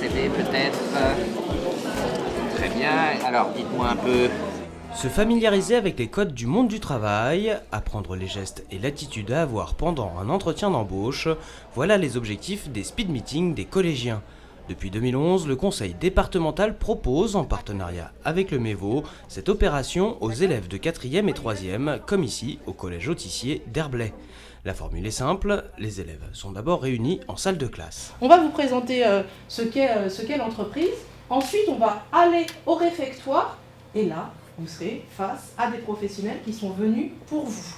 CV peut-être. Très bien, alors dites-moi un peu. Se familiariser avec les codes du monde du travail, apprendre les gestes et l'attitude à avoir pendant un entretien d'embauche, voilà les objectifs des speed meetings des collégiens. Depuis 2011, le conseil départemental propose, en partenariat avec le MEVO, cette opération aux élèves de 4e et 3e, comme ici au collège Autissier d'Herblay. La formule est simple, les élèves sont d'abord réunis en salle de classe. On va vous présenter ce qu'est l'entreprise. Ensuite, on va aller au réfectoire et là, vous serez face à des professionnels qui sont venus pour vous.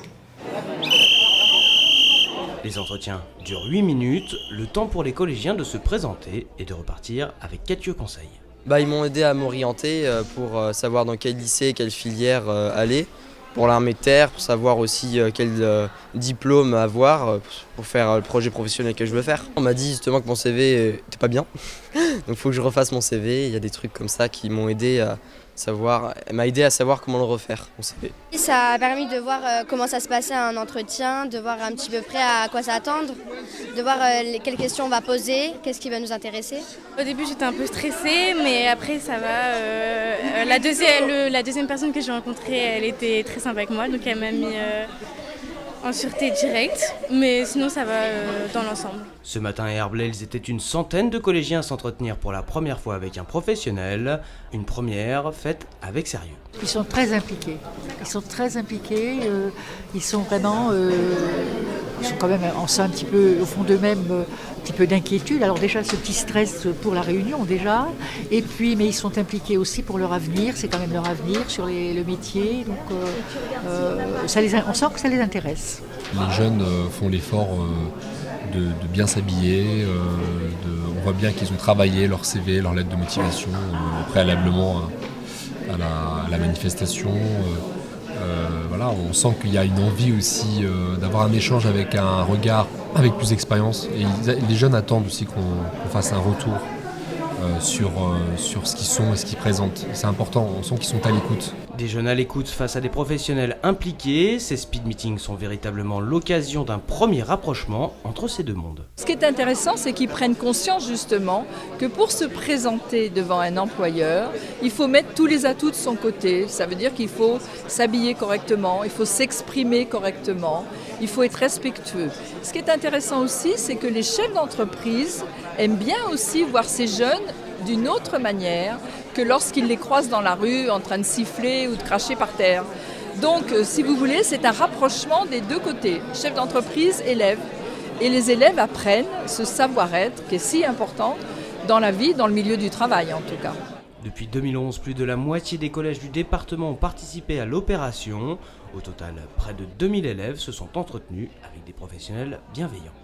Les entretiens durent 8 minutes, le temps pour les collégiens de se présenter et de repartir avec quelques conseils. Ils m'ont aidé à m'orienter pour savoir dans quel lycée, quelle filière aller. Pour l'armée de terre, pour savoir aussi quel diplôme avoir pour faire le projet professionnel que je veux faire. On m'a dit justement que mon CV n'était pas bien, donc il faut que je refasse mon CV. Il y a des trucs comme ça qui m'ont aidé à savoir, m'a aidé à savoir comment le refaire, mon CV. Ça a permis de voir comment ça se passait un entretien, de voir un petit peu près à quoi s'attendre, de voir quelles questions on va poser, qu'est-ce qui va nous intéresser. Au début j'étais un peu stressée, mais après ça va. La deuxième personne que j'ai rencontrée, elle était très sympa avec moi, donc elle m'a mis en sûreté directe, mais sinon ça va dans l'ensemble. Ce matin à Herblay, ils étaient une centaine de collégiens à s'entretenir pour la première fois avec un professionnel, une première faite avec sérieux. Ils sont très impliqués, ils sont vraiment, ils sont quand même en ça un petit peu au fond d'eux-mêmes, un petit peu d'inquiétude. Alors déjà ce petit stress pour la réunion déjà, et puis mais ils sont impliqués aussi pour leur avenir, c'est quand même leur avenir sur le métier, donc on sent que ça les intéresse. Les jeunes font l'effort de bien s'habiller, on voit bien qu'ils ont travaillé leur CV, leur lettre de motivation préalablement à la manifestation. Voilà, on sent qu'il y a une envie aussi d'avoir un échange avec un regard avec plus d'expérience. Et les jeunes attendent aussi qu'on fasse un retour sur ce qu'ils sont et ce qu'ils présentent. C'est important, on sent qu'ils sont à l'écoute. Des jeunes à l'écoute face à des professionnels impliqués, ces speed meetings sont véritablement l'occasion d'un premier rapprochement entre ces deux mondes. Ce qui est intéressant, c'est qu'ils prennent conscience justement que pour se présenter devant un employeur, il faut mettre tous les atouts de son côté. Ça veut dire qu'il faut s'habiller correctement, il faut s'exprimer correctement, il faut être respectueux. Ce qui est intéressant aussi, c'est que les chefs d'entreprise aiment bien aussi voir ces jeunes d'une autre manière que lorsqu'ils les croisent dans la rue en train de siffler ou de cracher par terre. Donc, si vous voulez, c'est un rapprochement des deux côtés, chef d'entreprise, élève. Et les élèves apprennent ce savoir-être qui est si important dans la vie, dans le milieu du travail en tout cas. Depuis 2011, plus de la moitié des collèges du département ont participé à l'opération. Au total, près de 2000 élèves se sont entretenus avec des professionnels bienveillants.